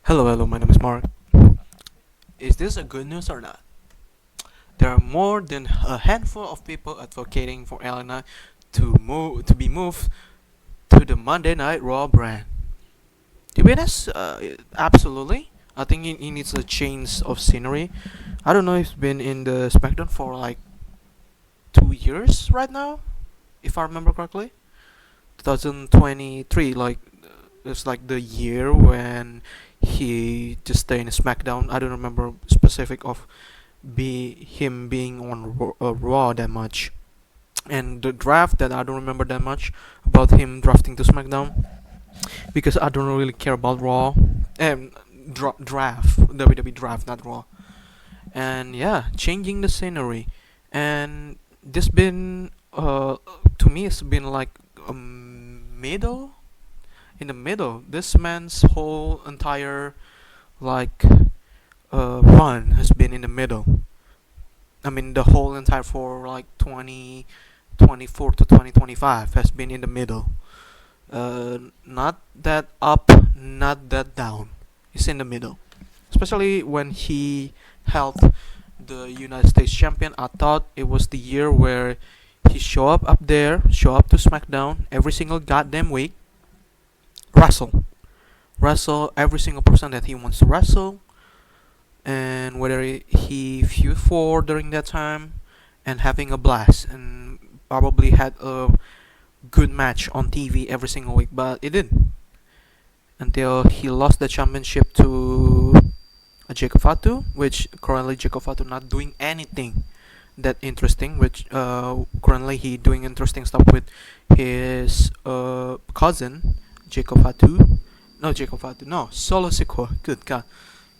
Hello, my name is Mark. Is this a good news or not? There are more than a handful of people advocating for Elena to be moved to the Monday Night Raw brand. To be honest, absolutely. I think he needs a change of scenery. I don't know if he's been in the SmackDown for like 2 years right now, if I remember correctly. 2023, it's like the year when he just stayed in SmackDown. I don't remember specific of be him being on Raw that much. And the draft that I don't remember that much about him drafting to SmackDown because I don't really care about Raw. Draft WWE draft, not Raw. And yeah, changing the scenery, and this been to me it's been like a middle in the middle. This man's whole entire like run has been in the middle. I mean, the whole entire for like 2024 to 2025 has been in the middle. Not that up, not that down. It's in the middle. Especially when he held the United States champion, I thought it was the year where he show up there, show up to SmackDown every single goddamn week, wrestle, wrestle every single person that he wants to wrestle, and whether he feud for during that time, and having a blast, and probably had a good match on TV every single week, but it didn't until he lost the championship to Jacob Fatu, which currently Jacob Fatu not doing anything that interesting. Which currently he doing interesting stuff with his cousin Jacob Fatu. No, Jacob Fatu. No, Solo Sikoa. Good God,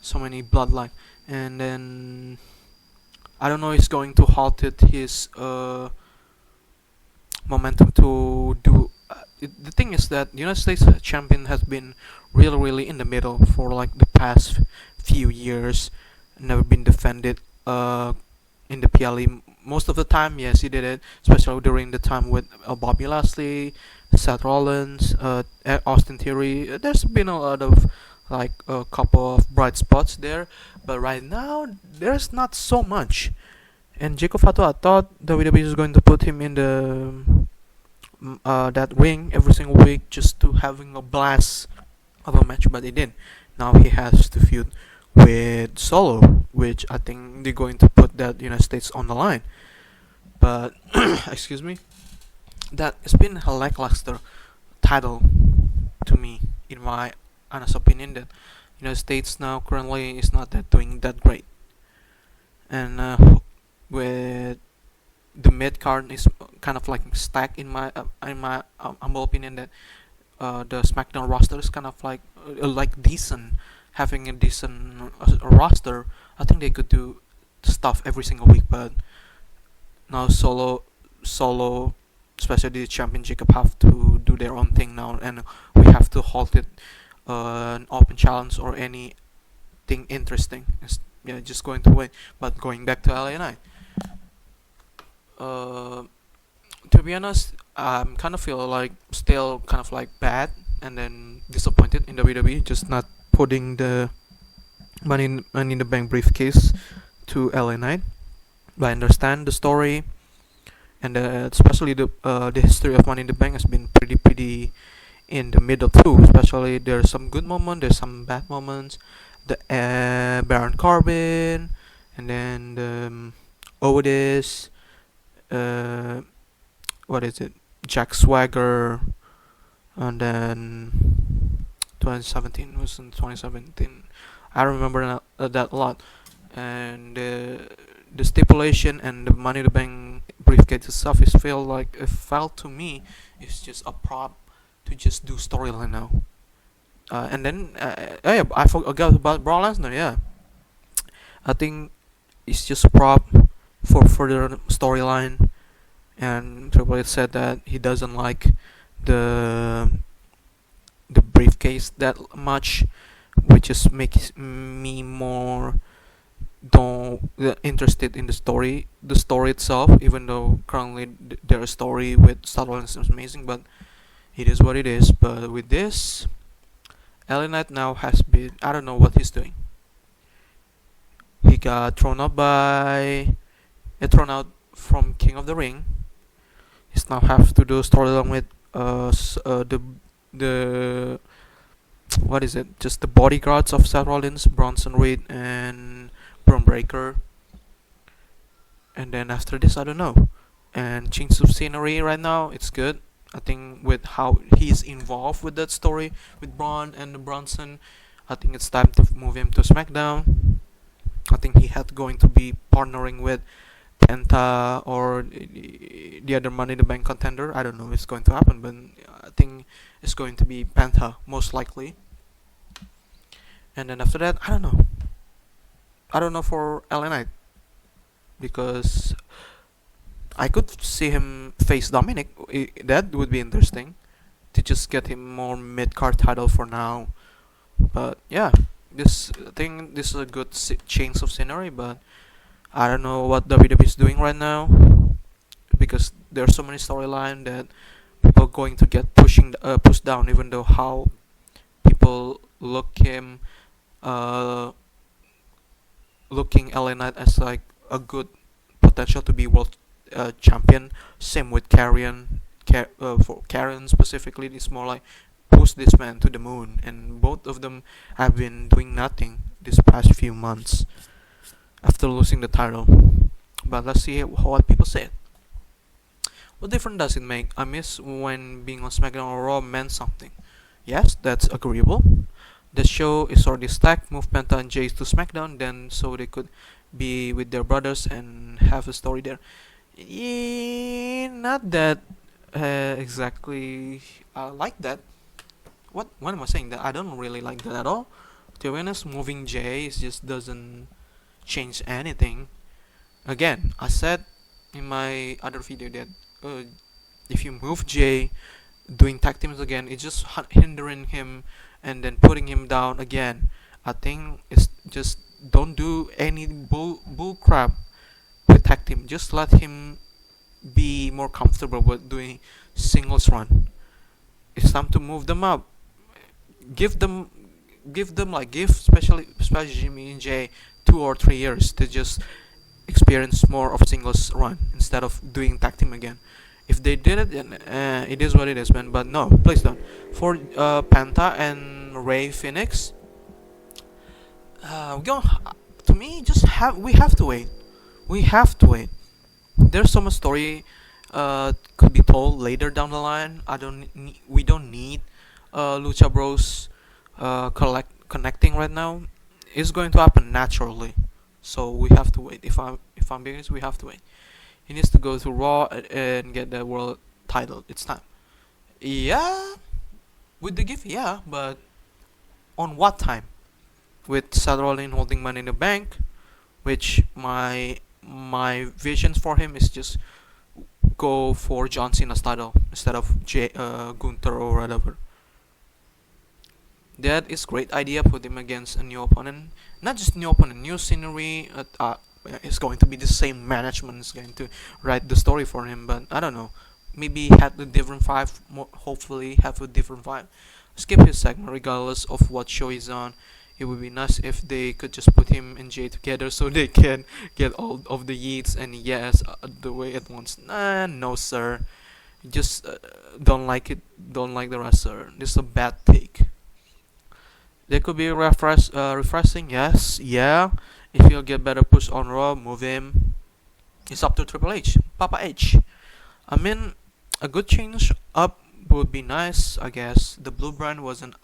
so many bloodline. And then I don't know. He's going to halt it his momentum to do. The thing is that the United States champion has been really in the middle for like the past few years. Never been defended in the PLE. Most of the time, yes, he did it, especially during the time with Bobby Lashley, Seth Rollins, Austin Theory. There's been a lot of like a couple of bright spots there, but right now there's not so much. And Jacob Fatu, I thought WWE is going to put him in the that ring every single week just to having a blast of a match, but they didn't. Now he has to feud with Solo, which I think they're going to put that United States on the line. But excuse me, that it's been a lackluster title to me, in my honest opinion. That United States now currently is not that doing that great, and with the mid card is kind of like stacked in my humble opinion. That the SmackDown roster is kind of like decent, having a decent roster. I think they could do stuff every single week, but now solo, especially the champion Jacob have to do their own thing now, and we have to halt it. An open challenge or anything interesting. Yeah, just going to wait. But going back to LA, uh, to be honest, I'm kind of feel like still kind of like bad and then disappointed in WWE just not putting the money in the bank briefcase to LA Knight. But I understand the story, and especially the history of Money in the Bank has been pretty in the middle too. Especially there's some good moments, there's some bad moments. The Baron Corbin, and then the Otis, uh, what is it? Jack Swagger, and then 2017 was in 2017. I remember that a lot, and the stipulation and the Money in the Bank briefcase itself is feel like it felt to me it's just a prop to just do storyline now. And then yeah, I forgot about Braun Lesnar. Yeah, I think it's just a prop for further storyline. And Triple H said that he doesn't like the the briefcase that much, which just makes me more don't interested in the story itself. Even though currently their story with Star Wars is amazing, but it is what it is. But with this, LA Knight now has been, I don't know what he's doing. He got thrown out from King of the Ring. He's now have to do storyline with the what is it? Just the bodyguards of Seth Rollins, Bronson Reed and Braun Breaker. And then after this, I don't know. And change of scenery right now, it's good. I think with how he's involved with that story with Braun and Bronson, I think it's time to move him to SmackDown. I think he had going to be partnering with Penta or the other Money in the Bank contender. I don't know if it's going to happen, but I think it's going to be Penta most likely. And then after that, I don't know. I don't know for LA Knight because I could see him face Dominic. That would be interesting to just get him more mid card title for now. But yeah, this is a good change of scenery. But I don't know what WWE is doing right now because there's so many storyline that people going to get pushed down. Even though how people uh, looking LA Knight as like a good potential to be world champion. Same with Karrion. For Karen specifically, it's more like push this man to the moon, and both of them have been doing nothing this past few months after losing the title. But let's see what people say. What difference does it make? I miss when being on SmackDown or Raw meant something. Yes, that's agreeable. The show is already stacked. Move Penta and Jace to SmackDown, then so they could be with their brothers and have a story there. Not that exactly like that. What am I saying? That I don't really like that at all. To be honest, moving Jay just doesn't change anything. Again, I said in my other video that if you move Jay, doing tag teams again, it's just hindering him and then putting him down again. I think it's just don't do any bull crap with tag team. Just let him be more comfortable with doing singles run. It's time to move them up. Give them, give especially Jimmy and Jay 2 or 3 years to just experience more of singles run instead of doing tag team again. If they did it, then it is what it is, man. But no, please don't. For Penta and Ray Phoenix, we going to me just we have to wait. We have to wait. There's so much story could be told later down the line. We don't need Lucha Bros connecting right now. It's going to happen naturally. So we have to wait. If I'm being honest, we have to wait. He needs to go to Raw and get the world title. It's time. Yeah, with the gift, yeah, but on what time? With Seth Rollins holding Money in the Bank, which my visions for him is just go for John Cena's title instead of Gunther or whatever. That is great idea. Put him against a new opponent, not just new opponent, new scenery. It's going to be the same management is going to write the story for him, but I don't know. Maybe have a different vibe. Hopefully, have a different vibe. Skip his segment regardless of what show he's on. It would be nice if they could just put him and Jay together so they can get all of the yeets and yes the way at once. Nah, no sir. Just don't like it. Don't like the wrestler. This is a bad take. They could be refreshing. Yes, yeah. If he'll get better push on Raw, move him. It's up to Triple H, Papa H. I mean, a good change up would be nice. I guess the blue brand wasn't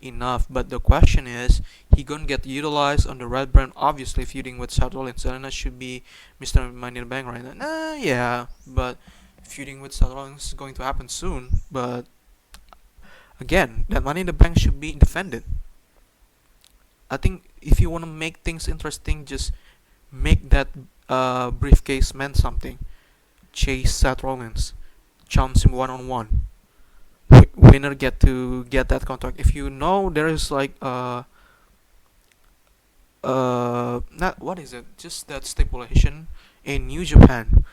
enough, but the question is, he gonna get utilized on the red brand? Obviously, feuding with Seth Rollins, Selena should be Mr. Money in the Bank right now. Yeah, but feuding with Seth Rollins is going to happen soon. But again, that Money in the Bank should be defended. I think if you want to make things interesting, just make that briefcase meant something. Chase Seth Rollins, challenge him 1-on-1. Winner get to get that contract. If you know there is like not what is it? Just that stipulation in New Japan.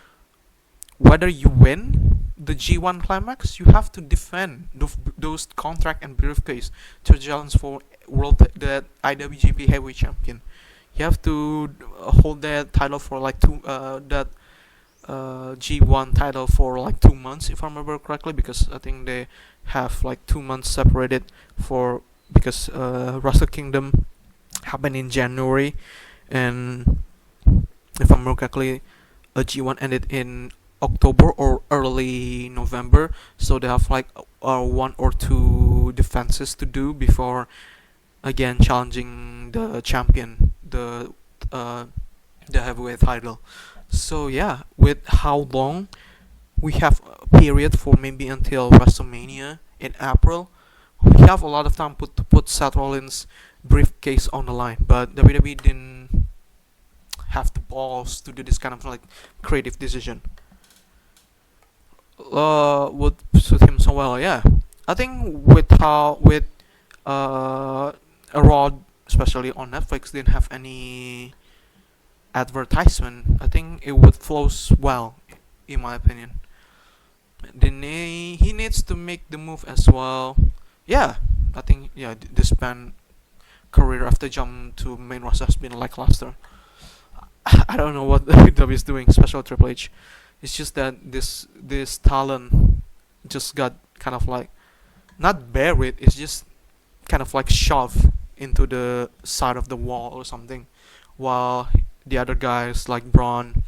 Whether you win the G1 climax, you have to defend those contract and briefcase to challenge for the IWGP Heavyweight Champion. You have to hold that title for like that G1 title for like 2 months, if I remember correctly, because I think they have like 2 months separated for because Wrestle Kingdom happened in January, and if I remember correctly, a G1 ended in October or early November, so they have like one or two defenses to do before again challenging the champion, uh, the heavyweight title. So yeah, with how long we have a period for maybe until WrestleMania in April, we have a lot of time to put Seth Rollins' briefcase on the line. But WWE didn't have the balls to do this kind of like creative decision. Would suit him so well. Yeah, I think with a Raw, especially on Netflix, didn't have any advertisement. I think it would flow well, in my opinion. Then he needs to make the move as well. Yeah, I think yeah the span career after jump to main roster has been lackluster. I don't know what WWE is doing, special Triple H. It's just that this talent just got kind of like not buried. It's just kind of like shoved into the side of the wall or something, while the other guys like Braun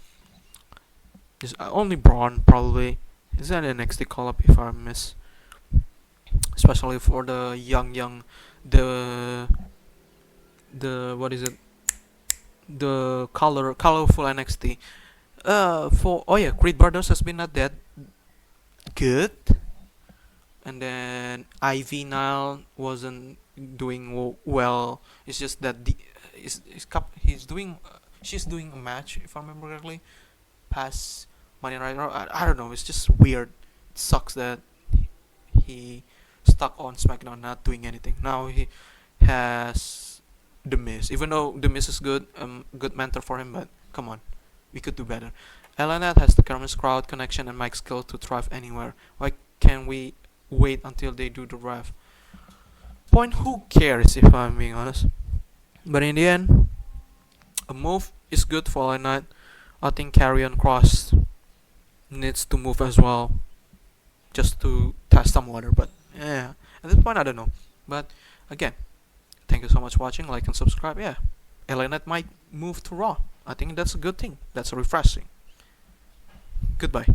is only Braun probably is that an NXT call up if I miss, especially for the young the what is it, the colorful NXT. For oh yeah, Creed Brothers has been not that good, and then Ivy now wasn't doing well. It's just that he's doing she's doing a match if I remember correctly, past Money Right now. I don't know. It's just weird. It sucks that he stuck on SmackDown not doing anything. Now he has The Miz, even though The Miz is good, good mentor for him, but come on, we could do better. Elenet has the Kermis crowd connection and mic skill to thrive anywhere. Why can we wait until they do the rev? Point, who cares if I'm being honest. But in the end, a move is good for Elenet. I think Karrion Kross needs to move as well, just to test some water. But yeah, at this point I don't know. But again, thank you so much for watching. Like and subscribe. Yeah, Elenet might move to Raw. I think that's a good thing. That's refreshing. Goodbye.